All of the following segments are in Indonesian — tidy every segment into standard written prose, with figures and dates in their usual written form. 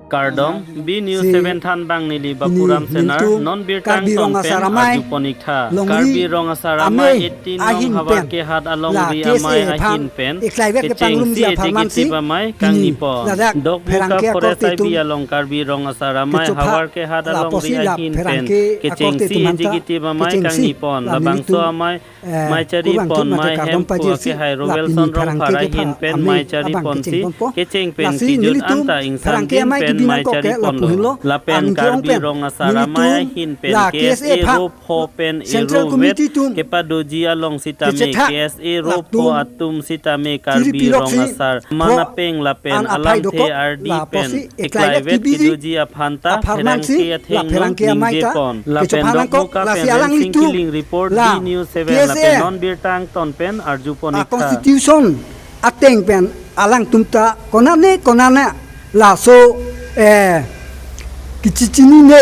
Kardom, B News 7 Than Bang Nili Bapuram Senar, Non Birtang Ton Pen, Ajuponik Tha, Karbi Rong Asaramai, 18 Long Havar Ke Had Along Ri Amai Ahin Pen, Kecheng Si Ejigiti Bamai, Kang Nipo, Dok Buka Foresai Bi Along Karbi Rong Asaramai, Havar Ke Had Along Ri Ahin Pen, Kecheng Si Ejigiti Bamai, Kang Nipon, Labang So Amai, Mai Chari Pon, Mai Hem Pua Ke Hai Rovelson Rong Parahin Pen, Mai Chari Pon Si, Kecheng Pen Kijut Anta Ingsan Pen, Mai Chari Pon Lo, Lapen Karbi Rong Asaramai Hin Pen, KSA Ro Po Pen Ero Vet, Kepadoji Along Sitame, KSA Ro Po Atum Sitame Karbi Rong Asar, Manapeng Lapen Alam TRD Pen, Eklai Vet Kedoji Aphanta, Perangke Atheng Ning Depon, Lapen Dok Muka Pen Singkiling Report, B News 7, Lapen Non Birtang Ton Pen, Arjuponik Constitution Ateng Pen, Alang Tumta, Konane, Laso Kicicini ne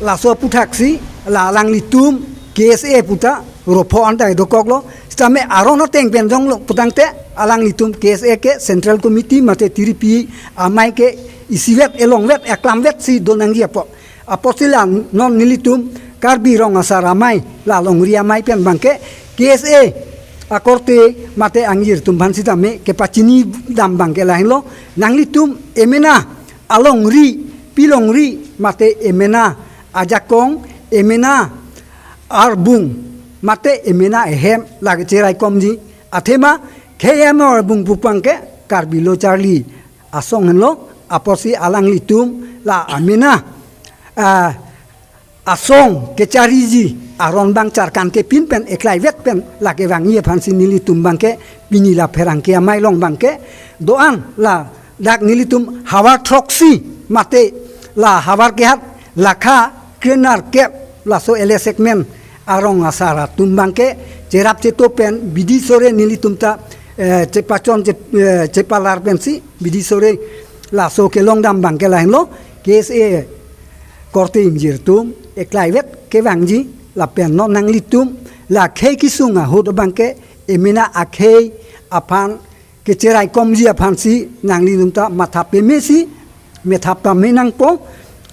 Laso Putaksi, La Lang Litum, KSA Puta, Ropo Anta Dokoglo, Stame Arona Teng Pendong Putangte, Alang Litum, KSA ke Central Committee, Mate Tiripi, Amai ke Isivet, Elongvet, Aklamvet, Si Donangia Po, Apostilan Non Nilitum, Karbi Rong Asaramai, La Longria Mai Pen Banke, KSA. Akorte mate angir tumban sitame ke pacini dambang ke lain lo nanglitum emena along ri pilong ri mate emena ajakong emena arbung mate emena ehem lagi cerai komji atema KM arbung pupang ke karbilo Charlie asong lo aposi alang litum la amena asong ke cariji Aron bang carkan ke pin pen eklai vet pen lake wangi pansi nili tumbang ke pinila perang ke amai long bang ke doan la dak nili tum hawar troksi mate la hawar ke hat lakha krenar ke la so ele segmen arong asara tumbang ke cerap ceto pen bidi sore nili tumta cepacon cepalar pensi bidi sore la so ke long dam bang ke lain lo KSA korte injir tum eklai vet ke wangji la pen no nang litum la khei kisunga hod bangke emina akhei apan ke cerai komji apan si nang litum ta matha pe mesi methapa menang po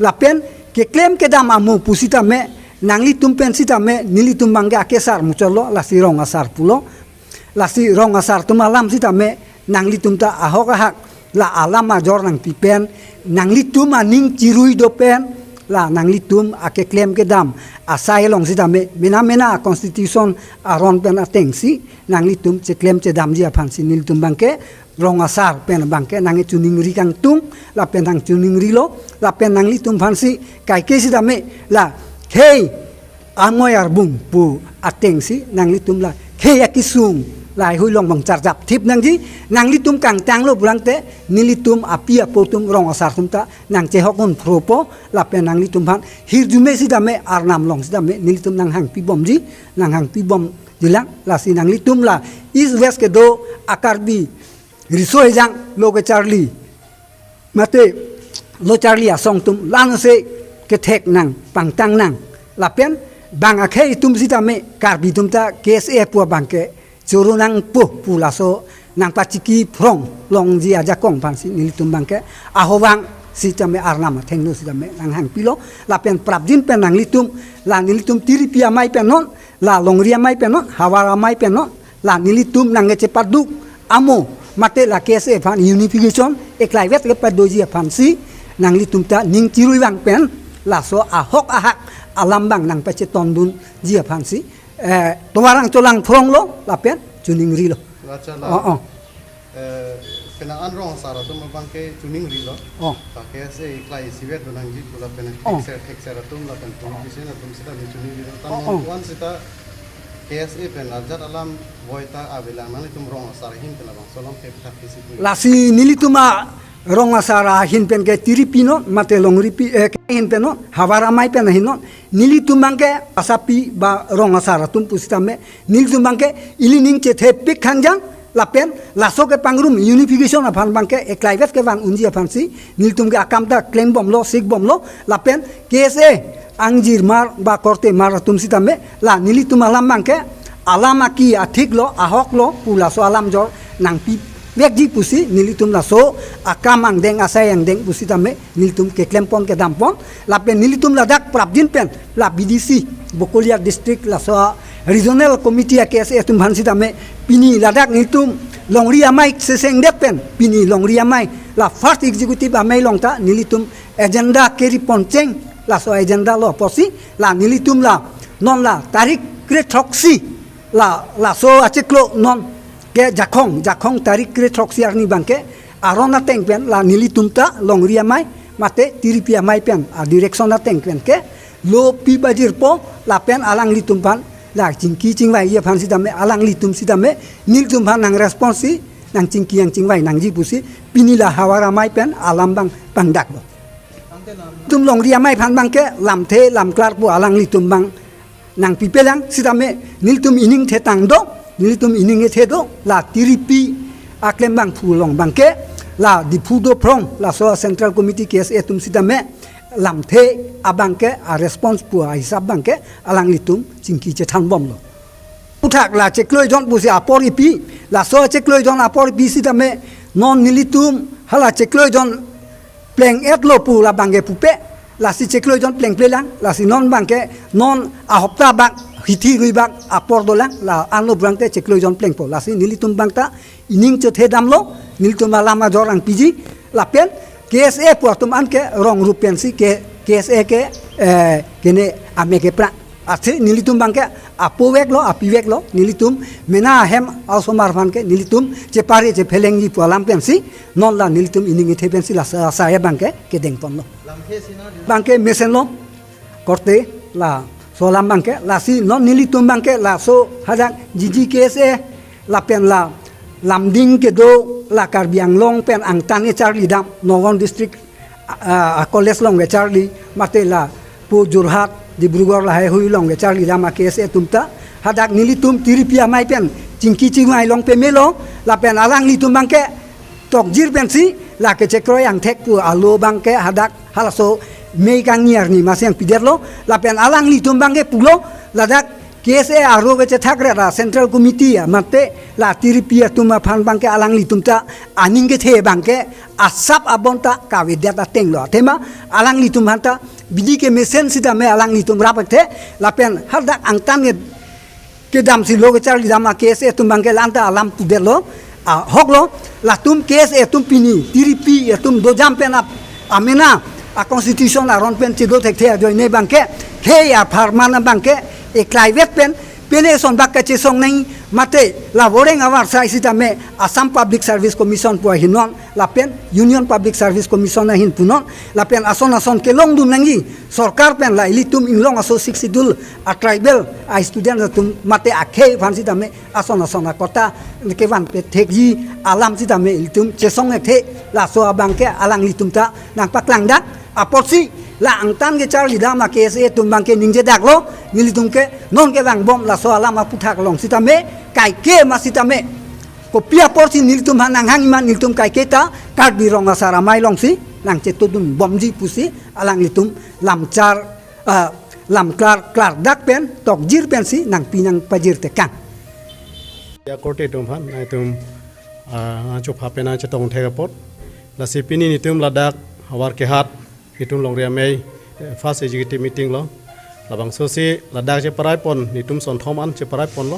la pen ke claim ke dam amu pusita me nang litum pen sita me nilitum bangke akesar mucolo la si rong asar pulo la si rong asar tumalam sita me nang litum ta ahok ahak la alam major nang pipen nang litum aning cirui do pen la nang litum ake claim ke dam asai long sita me mena constitution aron pen atengsi nang litum che claim che dam dia phansi nil tum bangke rong asar pen bangke nang chuning ri kang tung la pen nang chuning ri lo la pen nang litum phansi kai ke sita me la hey amoy arbung pu atengsi nang litum la hey akisung lai hui long bang char jap thip nang ji nang litum kang tang lo bulangte nilitum apia potum rong asar tumta nang che hokon propo la pen nang litum phan hirjume sidame arnam long sidame nilitum nang hang pi bom ji nang hang pi bom jilang la si nang litum la is west ke do akarbi riso jang lo ke Charlie mate lo Charlie asong tum lan se ke thek nang pangtang nang la pen bang akhe tum sidame karbi tumta KSA pu bangke Curu nang pula so nang paciki prong long ji aja kong pansi nilitum bangke ahowang si tame arnama thengno si tame nang hang pilo la pen prabdin pen nang litum la nilitum tiri pia mai pen non la longria mai pen non hawara mai pen non la nilitum nang cepaduk amo mate la KSA fan unification eklai vet ke padoji pansi nang litum ta ning cirui wang pen la so ahok ahak alam bang nang paceton dun ji pansi tuarang colang prong lo lapen juning ri lo kena anrong sara tu mabangke juning ri lo pakai se klai sivet donang ji pula pena eksera tum lapen tum bisena tum sita ni juning ri tan tuan sita KSA pen ajat alam voita abela mani tum rong sara hin pela bang solom ke pita kisi lasi nilituma rong asara hin pen ke tiripino mate long ripi hin pen no hawara mai pen hin no nilitum bangke asapi ba rong asara tum pusitame nilitum bangke ilining che thepik khanjang lapen laso ke pangrum unification aphan bangke eklaivet ke wang unji aphan si nilitum ke akamta claim bom lo sik bom lo lapen KSA angjir mar ba korte mar tum sitame la nilitum alam bangke alam aki athik lo ahok lo pula so alam jor nang pi vek ji pusi nilitum la so akamang deng asayang deng pusi tame nilitum ke klempon ke dampon la pen nilitum la dak prabdin pen la BDC Bokolia district la so regional committee KSA tum hansi tame pini la dak nilitum longri amai seseng dek pen pini longri amai la first executive amai longta nilitum agenda keri ponceng la so agenda lo posi la nilitum la non la tarik kretoksi la so acheklo non ke jakong tarik kretoksi arni bangke arona teng pen la nilitum ta longri amai mate tiripi amai pen a direction na teng pen ke lo pi bajir po la pen alang litum pan la cingki cingwai ye phan sidame alang litum sidame nilitum pan nang responsi nang cingki yang cingwai nang ji pusi pinila hawara mai pen alam bang pangdak bo tum longri amai phan bangke lam the lam klar po alang litum bang nang pipelang sidame nilitum ining the tang do nilitum ining the do la tiripi aklembang phulong bangke la dipudo prong la so central committee KSA tum sidame lam the abangke a response pu a hisab bangke alang litum cingki che than bom lo puthak la chekloi jon pusi apori pi la so chekloi jon apori pi sidame non nilitum hala chekloi jon pleng et lo pu la bangke pupe la si chekloi jon pleng plelang la si non bangke non a hopta bak hithi rui bak apor dolang la anlo brangte chekloi jon pleng po la si nilitum bangta ining che the dam lo nilitum lama jorang piji la pen KSA po tum anke rong rupian si ke KSA ke kene ameke pra ate nilitum bangke apowek lo apiwek lo nilitum mena hem also marvan ke nilitum che pare che phelengi po alam pen si non la nilitum ining the pen si la sa ya bangke ke deng pon lo bangke mesen lo korte la so lam bangke la si non nilitum bangke la so hadak jiji KSA la pen la lamding ke do la karbiang long pen ang tani Charlie dam Nongon district college long ke Charlie mate la pu Jurhat Dibrugarh la hai hui long ke Charlie dam KSA tumta hadak nilitum tiripia mai pen cingki cingwai long pe melo la pen alang litum bangke tok jir pen si la ke cekro yang tek pu alo bangke hadak halaso mei kang niar ni masang piderlo la pen alang litum bangke pulo ladak KSA aro beche thakre la central committee mate la tiripia tuma phan bangke alang litumta aning ke the bangke asap abonta ka vidyata tenglo tema alang litum hanta bidi ke mesen sida me alang litum rapathe la pen hardak angtan ke dam si loge charli dama KSA tum bangke lanta alam pudelo hoklo la tum KSA tum pini tiripi tum do jam pen amena a constitution aron pen chido thek the joy ne bangke he ya farmana bangke eklai vet pen pene son bakka che song nai mate la voreng awar sai sitame Assam Public Service Commission po hinon la pen Union Public Service Commission na hin punon la pen ason ke long dum nangi sarkar pen la ilitum inglong aso siksidul a tribal a student tum mate akhe phan sitame ason kota ke van pe thekji alam sitame ilitum che song the la so abangke alang litum ta nang paklang dak aporsi la angtan ke Charlie dama KSA tumbang ke ningje daklo nilitum ke non ke bang bom la so alama puthak long sitame kai ke masitame ko pia porsi nilitum hanang hangiman nilitum kai keta kar birong asara mai long si nang cetudun bomji pusi alang litum lam klar dak pen tok jir pen si nang pinang pajir tekang ya korte tum han nai tum chop hapena chetong thegapot la sipini nitum ladak hawar ke hat hitung long riamei first executive meeting lo labang sosi ladak je parai pon nitum son thoman je parai pon lo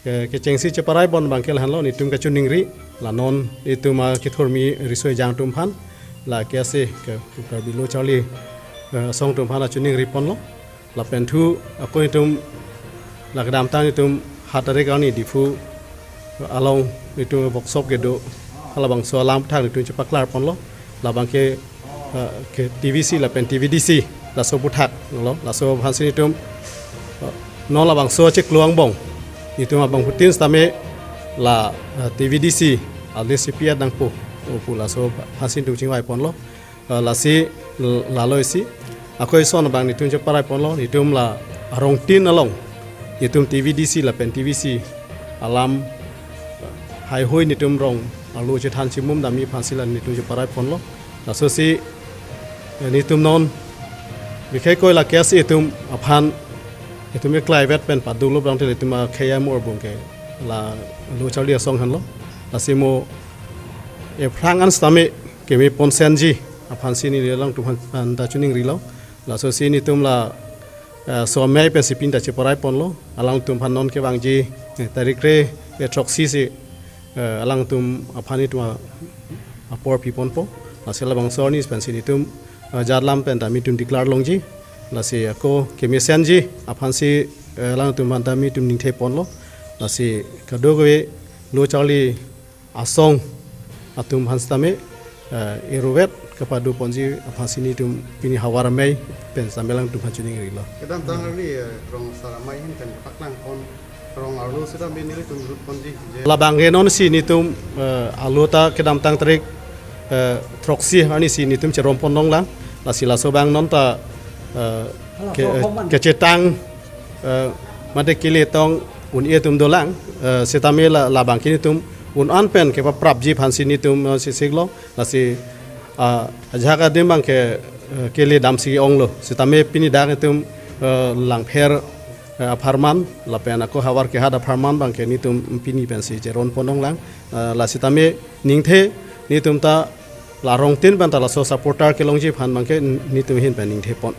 ke chengsi je parai pon bangkel han lo nitum ka chuning ri la non ituma ki thormi risoi jang tum phan la ke se ke bilo charli song tum phan la chuning ri pon lo la pen thu ko nitum la kadam ta nitum hatare ka ni difu along nitum workshop ke do halabang so alam thang nitum je paklar pon lo labang ke ke TVC la pen TVDC la so puthak lo la so hansin tum no la bang so che kluang bong itum abang putin stame la TVDC ali sipia dang pu la so hansin tu chingwai pon lo la si la loi si akoi son bang nitum che parai pon lo itum la rong tin along itum TVDC la pen TVC alam hai hoi nitum rong alu che than chimum dami phansilan nitum che parai pon lo la so si nitum non bikai koi la KSA itum aphan itum eklai vet pen padu lo brang te itum khaya mor bong ke la lo charli song han lo la simo prangan stame kemi ponsenji aphansi ni lelang tuhan ta chuning rilo la so si ni tum la so mai pe sipin ta cheparai ponlo alang tum phanon ke wangji tarikre e troxi si alang tum aphani tu apor pipon po la sela bang so ni spensi ni tum jarlam pen ta mi tum declare longji la si ko kemi senji aphansi alang tum phan ta mi tum ning the ponlo la si kadoge lo charli asong atum hanstame erovet kepada ponji apasini tum pini hawar mai pen sambelang tum hacuning rilo kedam tangari rong saramai hin pen paklang kon rong arlo sida benili tum rut ponji labang genon si ni tum alota kedam tang trik troxi ani si ni tum cherom ponong lang la sila sobang non ta ke cetang made kile tong un ie tum dolang setame labang kini tum un an pen ke prap ji phansi ni tum si siglo la si jaga dembang ke le dam si onglo sitame pini dang tum lang pher aparman la pen ako hawar ke hada aparman bang ke ni tum pini pen si jeron ponong lang la sitame ningthe ni tum ta la rong tin ban ta la so supporter ke longji phan bang ke ni tum hin pen ningthe pon